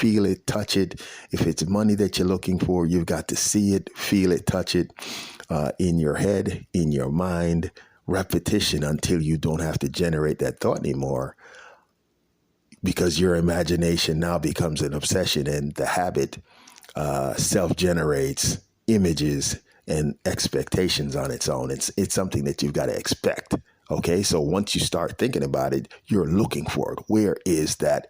feel it, touch it. If it's money that you're looking for, you've got to see it, feel it, touch it in your head, in your mind, repetition until you don't have to generate that thought anymore, because your imagination now becomes an obsession, and the habit self-generates images and expectations on its own. It's something that you've got to expect. Okay, so once you start thinking about it, you're looking for it. Where is that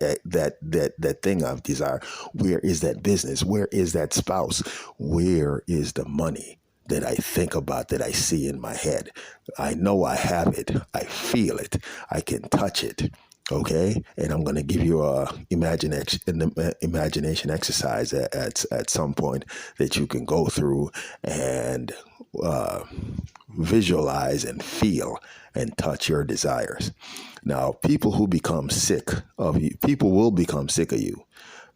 thing of desire? Where is that business? Where is that spouse? Where is the money that I think about, that I see in my head? I know I have it. I feel it. I can touch it. Okay, and I'm going to give you an imagination exercise at some point that you can go through and visualize and feel and touch your desires. Now, people will become sick of you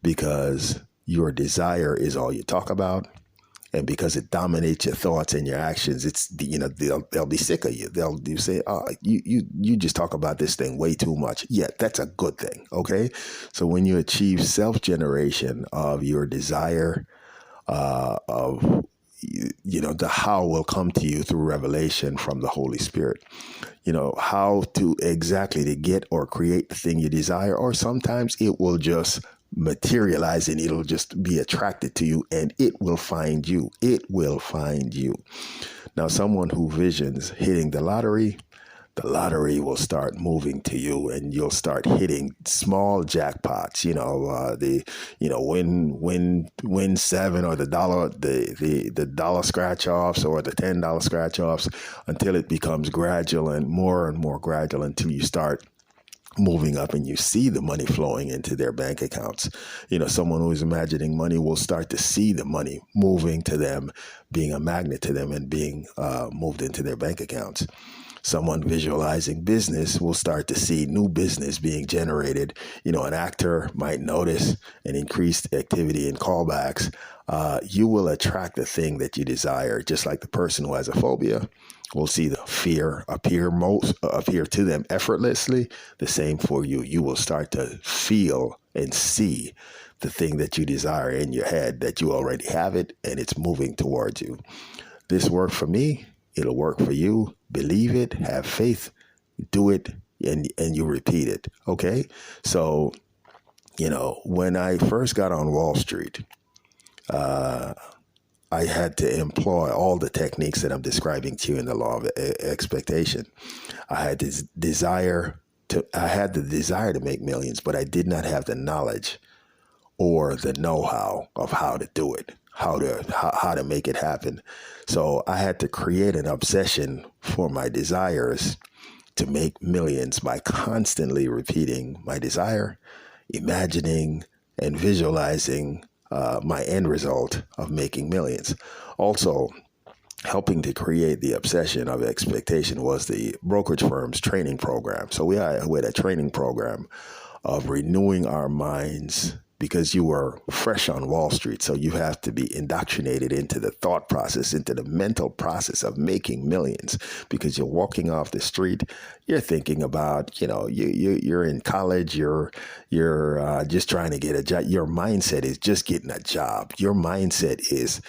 because your desire is all you talk about. And because it dominates your thoughts and your actions, they'll be sick of you. They'll say, "Oh, you just talk about this thing way too much." Yeah, that's a good thing. Okay, so when you achieve self-generation of your desire, of the how will come to you through revelation from the Holy Spirit. How to exactly to get or create the thing you desire, or sometimes it will just materialize and it'll just be attracted to you, and it will find you. It will find you. Now, someone who visions hitting the lottery will start moving to you, and you'll start hitting small jackpots. Win seven, or the dollar scratch offs, or the $10 scratch offs, until it becomes gradual and more gradual, until you start moving up and you see the money flowing into their bank accounts. Someone who is imagining money will start to see the money moving to them, being a magnet to them, and being moved into their bank accounts. Someone visualizing business will start to see new business being generated. An actor might notice an increased activity in callbacks. You will attract the thing that you desire, just like the person who has a phobia will see the fear appear to them effortlessly. The same for you. You will start to feel and see the thing that you desire in your head, that you already have it, and it's moving towards you. This worked for me. It'll work for you. Believe it, have faith, do it, and you repeat it. Okay. So, when I first got on Wall Street, I had to employ all the techniques that I'm describing to you in the law of expectation. I had the desire to make millions, but I did not have the knowledge or the know-how of how to do it, how to make it happen. So I had to create an obsession for my desires to make millions by constantly repeating my desire, imagining and visualizing my end result of making millions. Also, helping to create the obsession of expectation was the brokerage firm's training program. So we had a training program of renewing our minds, because you were fresh on Wall Street. So you have to be indoctrinated into the thought process, into the mental process of making millions, because you're walking off the street, you're thinking about, you're in college, you're just trying to get a job. Your mindset is just getting a job. Your mindset is,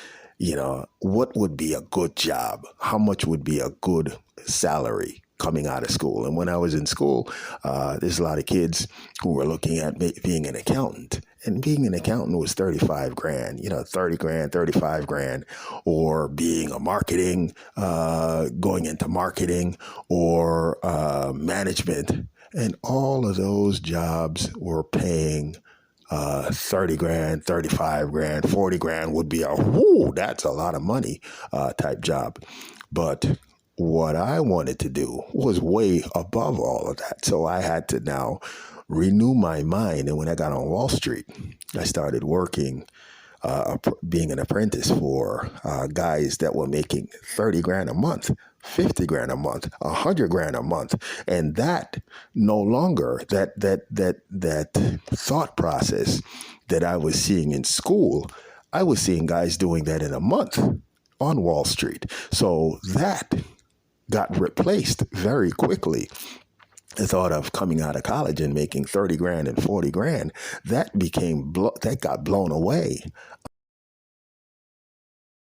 what would be a good job? How much would be a good salary coming out of school? And when I was in school, there's a lot of kids who were looking at being an accountant, and being an accountant was 35 grand, 30 grand, 35 grand, or being a marketing, going into marketing or management. And all of those jobs were paying 30 grand, 35 grand, 40 grand would be that's a lot of money type job. But what I wanted to do was way above all of that. So I had to now renew my mind. And when I got on Wall Street, I started working, being an apprentice for guys that were making 30 grand a month, 50 grand a month, 100 grand a month. And that no longer, that thought process that I was seeing in school, I was seeing guys doing that in a month on Wall Street. So that got replaced very quickly the thought of coming out of college and making 30 grand and 40 grand, that got blown away